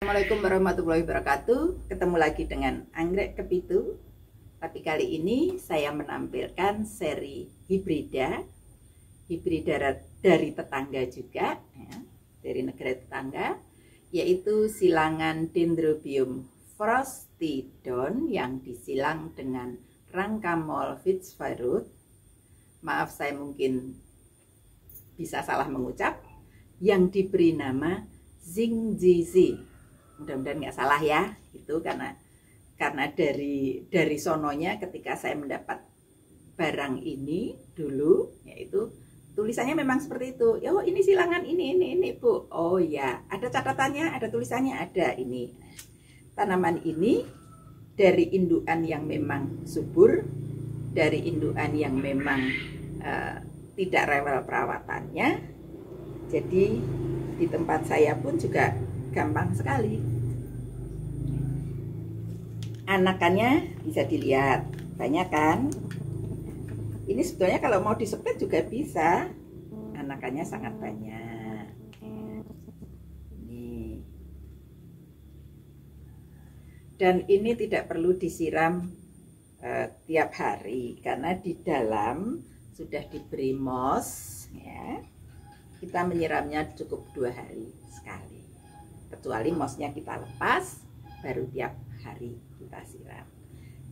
Assalamualaikum warahmatullahi wabarakatuh. Ketemu lagi dengan Anggrek Kepitu. Tapi kali ini saya menampilkan seri hibrida dari tetangga juga, ya, dari negara tetangga, yaitu silangan Dendrobium frostidon yang disilang dengan Rancamol fitzgerald. Maaf saya mungkin bisa salah mengucap, yang diberi nama Xingjizi. Mudah-mudahan nggak salah ya, itu karena dari sononya ketika saya mendapat barang ini dulu, yaitu tulisannya memang seperti itu. Oh, ini silangan ini Bu. Oh ya, ada catatannya, ada tulisannya, ada ini. Tanaman ini dari indukan yang memang subur, dari indukan yang memang tidak rewel perawatannya. Jadi di tempat saya pun juga gampang sekali. Anakannya bisa dilihat, banyak kan? Ini sebetulnya kalau mau disepet juga bisa. Anakannya sangat banyak. Ini. Dan ini tidak perlu disiram tiap hari karena di dalam sudah diberi moss, ya. Kita menyiramnya cukup 2 hari sekali. Kecuali mossnya kita lepas, baru tiap hari kita siram.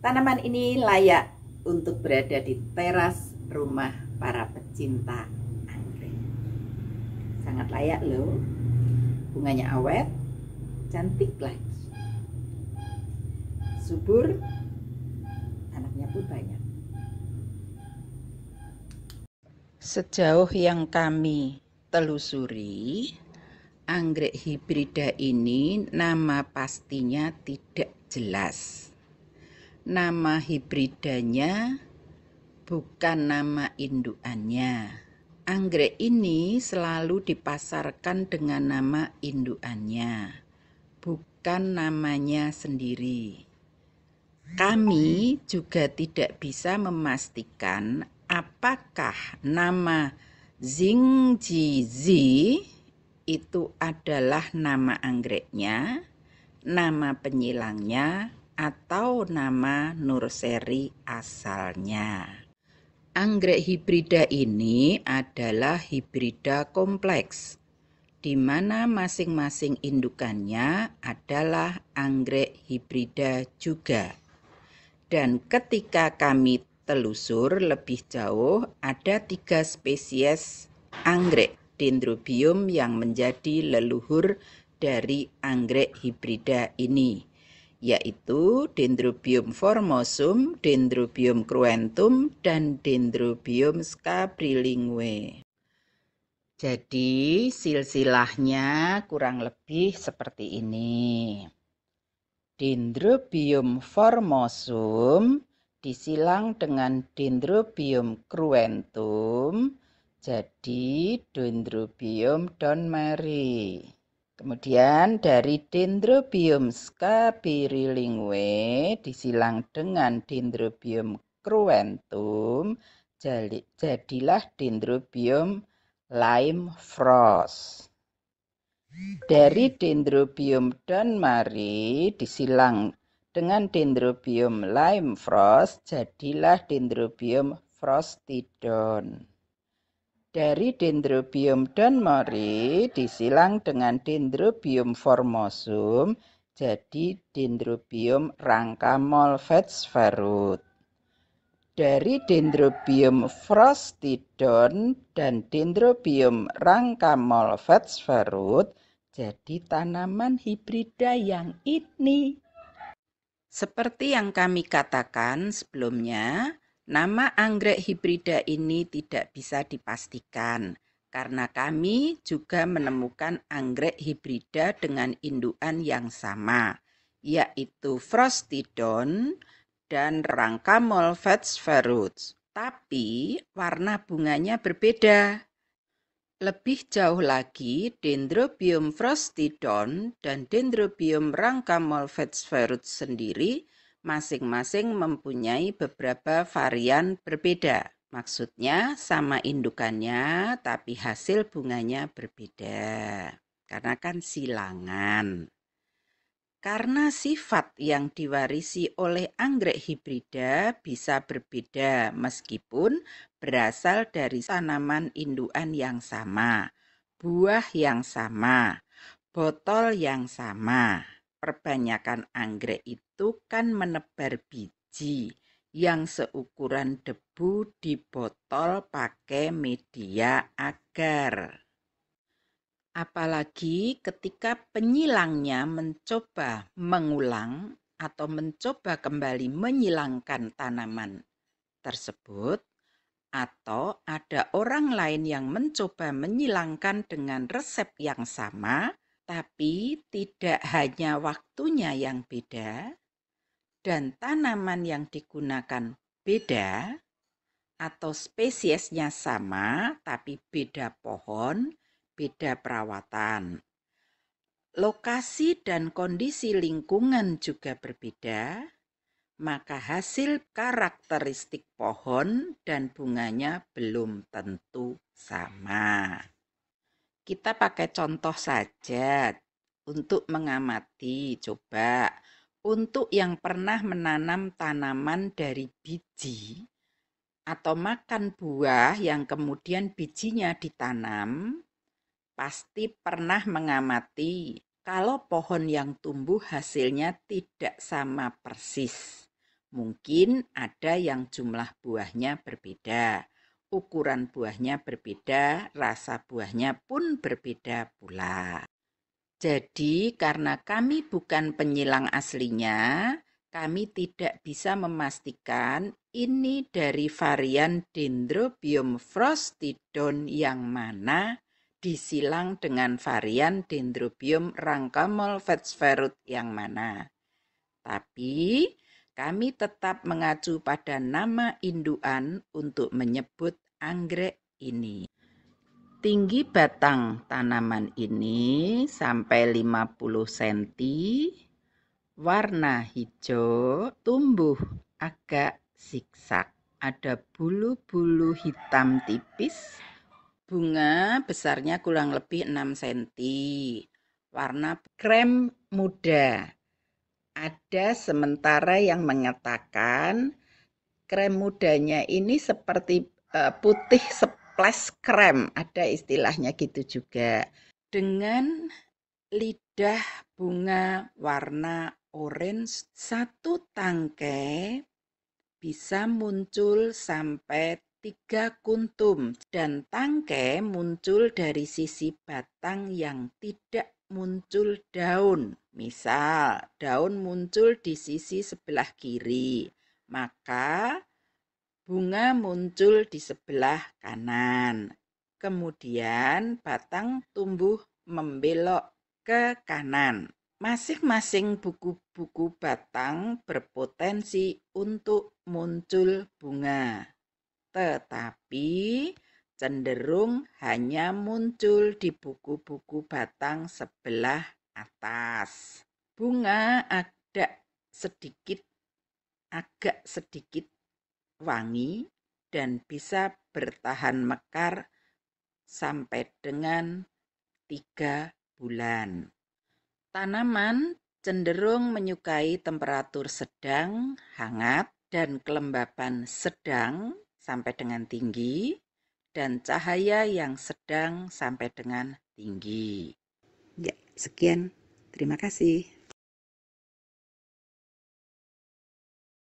Tanaman ini layak untuk berada di teras rumah para pecinta anggrek. Sangat layak loh. Bunganya awet, cantik lagi. Subur, anaknya pun banyak. Sejauh yang kami telusuri, anggrek hibrida ini nama pastinya tidak jelas. Nama hibridanya bukan nama indukannya. Anggrek ini selalu dipasarkan dengan nama indukannya, bukan namanya sendiri. Kami juga tidak bisa memastikan apakah nama Xingjizi itu adalah nama anggreknya, nama penyilangnya, atau nama nursery asalnya. Anggrek hibrida ini adalah hibrida kompleks, di mana masing-masing indukannya adalah anggrek hibrida juga. Dan ketika kami telusur lebih jauh, ada 3 spesies anggrek Dendrobium yang menjadi leluhur dari anggrek hibrida ini, yaitu Dendrobium formosum, Dendrobium cruentum, dan Dendrobium scabrilingue. Jadi silsilahnya kurang lebih seperti ini. Dendrobium formosum disilang dengan Dendrobium cruentum, jadi Dendrobium donmeri. Kemudian dari Dendrobium scabrilingue disilang dengan Dendrobium cruentum, jadilah Dendrobium lime frost. Dari Dendrobium donmeri disilang dengan Dendrobium lime frost, jadilah Dendrobium frostidon. Dari Dendrobium donmeri disilang dengan Dendrobium formosum, jadi Dendrobium Rancamol fitzgerald. Dari Dendrobium frostidon dan Dendrobium Rancamol fitzgerald, jadi tanaman hibrida yang ini. Seperti yang kami katakan sebelumnya, nama anggrek hibrida ini tidak bisa dipastikan karena kami juga menemukan anggrek hibrida dengan indukan yang sama, yaitu frostidon dan Rancamol fitzgerald. Tapi warna bunganya berbeda. Lebih jauh lagi, Dendrobium frostidon dan Dendrobium Rancamol fitzgerald sendiri masing-masing mempunyai beberapa varian berbeda. Maksudnya sama indukannya, tapi hasil bunganya berbeda. Karena kan silangan. Karena sifat yang diwarisi oleh anggrek hibrida bisa berbeda meskipun berasal dari tanaman indukan yang sama, buah yang sama, botol yang sama. Perbanyakan anggrek itu kan menebar biji yang seukuran debu di botol pakai media agar. Apalagi ketika penyilangnya mencoba mengulang atau mencoba kembali menyilangkan tanaman tersebut, atau ada orang lain yang mencoba menyilangkan dengan resep yang sama, tapi tidak hanya waktunya yang beda dan tanaman yang digunakan beda, atau spesiesnya sama tapi beda pohon, beda perawatan. Lokasi dan kondisi lingkungan juga berbeda, maka hasil karakteristik pohon dan bunganya belum tentu sama. Kita pakai contoh saja untuk mengamati, coba. Untuk yang pernah menanam tanaman dari biji, atau makan buah yang kemudian bijinya ditanam, pasti pernah mengamati kalau pohon yang tumbuh hasilnya tidak sama persis. Mungkin ada yang jumlah buahnya berbeda, ukuran buahnya berbeda, rasa buahnya pun berbeda pula. Jadi karena kami bukan penyilang aslinya, kami tidak bisa memastikan ini dari varian Dendrobium frostidon yang mana disilang dengan varian Dendrobium Rankemolfetsverut yang mana. Tapi kami tetap mengacu pada nama indukan untuk menyebut anggrek ini. Tinggi batang tanaman ini sampai 50 cm, warna hijau, tumbuh agak zigzag, ada bulu-bulu hitam tipis, bunga besarnya kurang lebih 6 cm, warna krem muda. Ada sementara yang mengatakan krem mudanya ini seperti putih splash krem, ada istilahnya gitu juga. Dengan lidah bunga warna orange, satu tangkai bisa muncul sampai 3 kuntum dan tangkai muncul dari sisi batang yang tidak muncul daun. Misal, daun muncul di sisi sebelah kiri, maka bunga muncul di sebelah kanan. Kemudian batang tumbuh membelok ke kanan. Masing-masing buku-buku batang berpotensi untuk muncul bunga, tetapi cenderung hanya muncul di buku-buku batang sebelah atas. Bunga agak sedikit wangi dan bisa bertahan mekar sampai dengan 3 bulan. Tanaman cenderung menyukai temperatur sedang, hangat, dan kelembapan sedang sampai dengan tinggi, dan cahaya yang sedang sampai dengan tinggi. Ya, sekian. Terima kasih.